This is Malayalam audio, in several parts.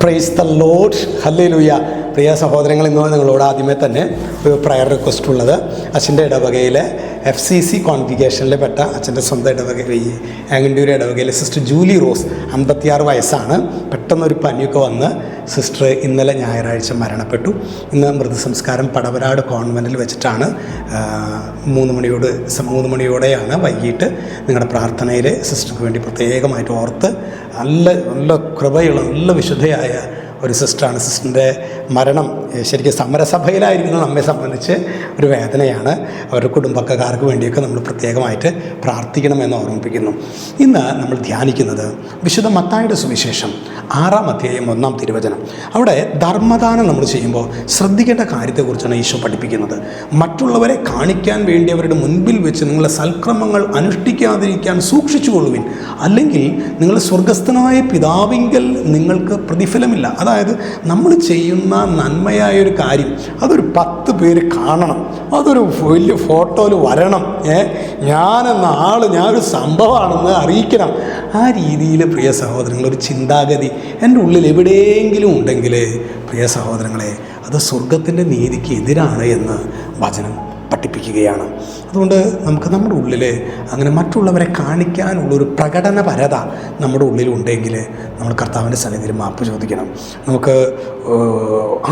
Price the Lord, hallelujah. പ്രിയ സഹോദരങ്ങൾ, ഇന്ന് നിങ്ങളോട് ആദ്യമേ തന്നെ ഒരു പ്രയർ റിക്വസ്റ്റ് ഉള്ളത്. അച്ഛൻ്റെ ഇടവകയിലെ FCC കോൺഗ്രിഗേഷനിൽ പെട്ട അച്ഛൻ്റെ സ്വന്തം ഇടവകയിൽ, ഈ ആങ്ങണ്ടൂർ ഇടവകയിലെ സിസ്റ്റർ ജൂലി റോസ്, 56 വയസ്സാണ്. പെട്ടെന്നൊരു പനിയൊക്കെ വന്ന് സിസ്റ്റർ ഇന്നലെ ഞായറാഴ്ച മരണപ്പെട്ടു. ഇന്ന് മൃതസംസ്കാരം പടവരാട് കോൺവെൻറ്റിൽ വെച്ചിട്ടാണ്. 3 മണിയോടെയാണ് വൈകിട്ട്. നിങ്ങളുടെ പ്രാർത്ഥനയിൽ സിസ്റ്റർക്ക് വേണ്ടി പ്രത്യേകമായിട്ട് ഓർത്ത്, നല്ല കൃപയുള്ള നല്ല വിശുദ്ധയായ ഒരു സിസ്റ്ററാണ്. സിസ്റ്ററിൻ്റെ മരണം ശരിക്കും സമരസഭയിലായിരിക്കുന്നത് നമ്മെ സംബന്ധിച്ച് ഒരു വേദനയാണ്. അവരുടെ കുടുംബക്കാർക്ക് വേണ്ടിയൊക്കെ നമ്മൾ പ്രത്യേകമായിട്ട് പ്രാർത്ഥിക്കണമെന്ന് ഓർമ്മിപ്പിക്കുന്നു. ഇന്ന് നമ്മൾ ധ്യാനിക്കുന്നത് വിശുദ്ധ മത്തായിയുടെ സുവിശേഷം 6-ാം അധ്യായം 1-ാം തിരുവചനം. അവിടെ ധർമ്മദാനം നമ്മൾ ചെയ്യുമ്പോൾ ശ്രദ്ധിക്കേണ്ട കാര്യത്തെക്കുറിച്ചാണ് ഈശോ പഠിപ്പിക്കുന്നത്. മറ്റുള്ളവരെ കാണിക്കാൻ വേണ്ടി അവരുടെ മുൻപിൽ വെച്ച് നിങ്ങളുടെ സൽക്രമങ്ങൾ അനുഷ്ഠിക്കാതിരിക്കാൻ സൂക്ഷിച്ചുകൊള്ളുവിൻ, അല്ലെങ്കിൽ നിങ്ങൾ സ്വർഗസ്ഥനായ പിതാവിങ്കൽ നിങ്ങൾക്ക് പ്രതിഫലമില്ല. അതായത് നമ്മൾ ചെയ്യുന്ന നന്മയായൊരു കാര്യം അതൊരു 10 പേര് കാണണം, അതൊരു വലിയ ഫോട്ടോയിൽ വരണം, ഞാനൊരു സംഭവമാണെന്ന് അറിയിക്കണം. ആ രീതിയിൽ പ്രിയ സഹോദരങ്ങൾ ഒരു ചിന്താഗതി എൻ്റെ ഉള്ളിൽ എവിടെയെങ്കിലും ഉണ്ടെങ്കിൽ പ്രിയ സഹോദരങ്ങളെ, അത് സ്വർഗത്തിൻ്റെ നീതിക്ക് എതിരാണ് എന്ന് വചനം പഠിപ്പിക്കുകയാണ്. അതുകൊണ്ട് നമുക്ക് നമ്മുടെ ഉള്ളിൽ അങ്ങനെ മറ്റുള്ളവരെ കാണിക്കാനുള്ളൊരു പ്രകടനപരത നമ്മുടെ ഉള്ളിലുണ്ടെങ്കിൽ നമ്മൾ കർത്താവിൻ്റെ സന്നിധിയിൽ മാപ്പ് ചോദിക്കണം. നമുക്ക്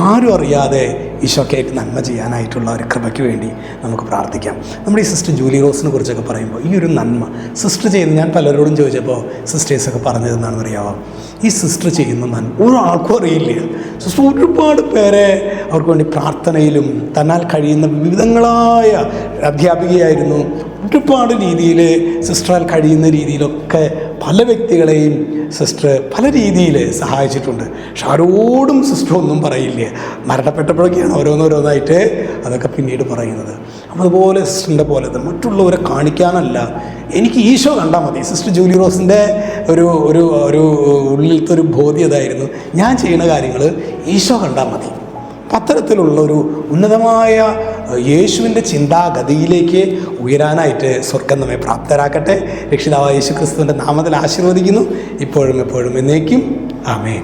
ആരും അറിയാതെ ഈശോയ്ക്കായിട്ട് നന്മ ചെയ്യാനായിട്ടുള്ള ഒരു കൃപയ്ക്ക് വേണ്ടി നമുക്ക് പ്രാർത്ഥിക്കാം. നമ്മുടെ ഈ സിസ്റ്റർ ജൂലി റോസിനെ കുറിച്ചൊക്കെ പറയുമ്പോൾ ഈ ഒരു നന്മ സിസ്റ്റർ ചെയ്യുന്ന, ഞാൻ പലരോടും ചോദിച്ചപ്പോൾ സിസ്റ്റേഴ്സൊക്കെ പറഞ്ഞതെന്നാണെന്ന് അറിയാമോ, ഈ സിസ്റ്റർ ചെയ്യുന്ന നന്മ ഒരാൾക്കും അറിയില്ല. സിസ്റ്റർ ഒരുപാട് പേരെ അവർക്ക് വേണ്ടി പ്രാർത്ഥനയിലും തന്നാൽ കഴിയുന്ന വിവിധങ്ങളായ അധ്യാപികയായിരുന്നു. ഒരുപാട് രീതിയിൽ സിസ്റ്ററാൽ കഴിയുന്ന രീതിയിലൊക്കെ പല വ്യക്തികളെയും സിസ്റ്റർ പല രീതിയിൽ സഹായിച്ചിട്ടുണ്ട്. പക്ഷെ ആരോടും സിസ്റ്റർ ഒന്നും പറയില്ല. മരണപ്പെട്ടപ്പോഴൊക്കെയാണ് ഓരോന്നോരോന്നായിട്ട് അതൊക്കെ പിന്നീട് പറയുന്നത്. അപ്പോൾ അതുപോലെ സിസ്റ്ററിൻ്റെ പോലെ തന്നെ മറ്റുള്ളവരെ കാണിക്കാനല്ല, എനിക്ക് ഈശോ കണ്ടാൽ മതി. സിസ്റ്റർ ജൂലി റോസിൻ്റെ ഒരു ഉള്ളിലത്തെ ഒരു ബോധ്യതായിരുന്നു, ഞാൻ ചെയ്യുന്ന കാര്യങ്ങൾ ഈശോ കണ്ടാൽ മതി. അത്തരത്തിലുള്ള ഒരു ഉന്നതമായ യേശുവിൻ്റെ ചിന്താഗതിയിലേക്ക് ഉയരാനായിട്ട് സ്വർഗം നമ്മെ പ്രാപ്തരാക്കട്ടെ. രക്ഷിതാവായ യേശു ക്രിസ്തുവിൻ്റെ നാമത്തിൽ ആശീർവദിക്കുന്നു, ഇപ്പോഴും എപ്പോഴും എന്നേക്കും. ആമേൻ.